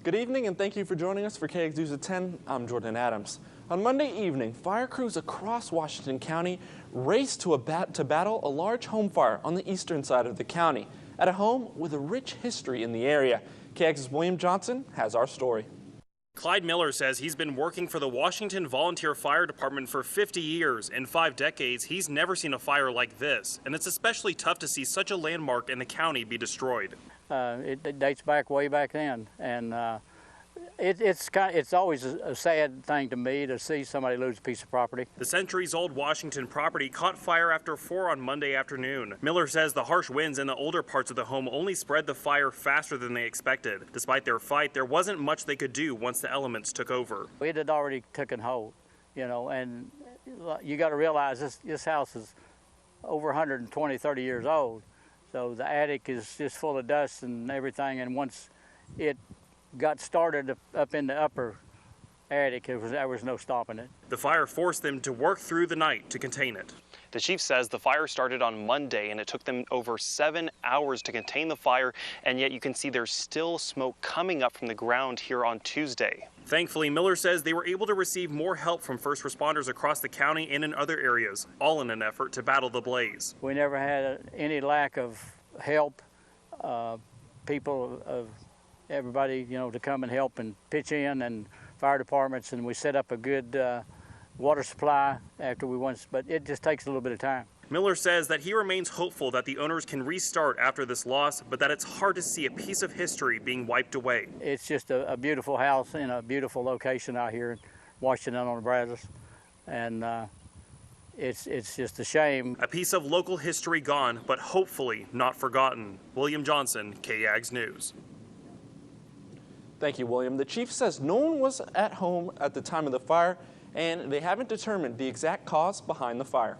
Good evening and thank you for joining us for KX News at 10. I'm Jordan Adams. On Monday evening, fire crews across Washington County raced to battle a large home fire on the eastern side of the county at a home with a rich history in the area. KX's William Johnson has our story. Clyde Miller says he's been working for the Washington Volunteer Fire Department for 50 years. In 5 decades, he's never seen a fire like this, and it's especially tough to see such a landmark in the county be destroyed. It dates back way back then, and it's always a sad thing to me to see somebody lose a piece of property. The centuries-old Washington property caught fire after 4 on Monday afternoon. Miller says the harsh winds in the older parts of the home only spread the fire faster than they expected. Despite their fight, there wasn't much they could do once the elements took over. It had already taken hold, you know, and you got to realize this house is over 120, 30 years old. So the attic is just full of dust and everything, and once it got started up in the upper attic, there was no stopping it. The fire forced them to work through the night to contain it. The chief says the fire started on Monday and it took them over 7 hours to contain the fire, and yet you can see there's still smoke coming up from the ground here on Tuesday. Thankfully, Miller says they were able to receive more help from first responders across the county and in other areas, all in an effort to battle the blaze. We never had any lack of help, everybody, you know, to come and help and pitch in, and fire departments, and we set up a good water supply after we once, but it just takes a little bit of time. Miller says that he remains hopeful that the owners can restart after this loss, but that it's hard to see a piece of history being wiped away. It's just a beautiful house in a beautiful location out here in Washington on the Brazos, and it's just a shame. A piece of local history gone, but hopefully not forgotten. William Johnson, KAGS News. Thank you, William. The chief says no one was at home at the time of the fire, and they haven't determined the exact cause behind the fire.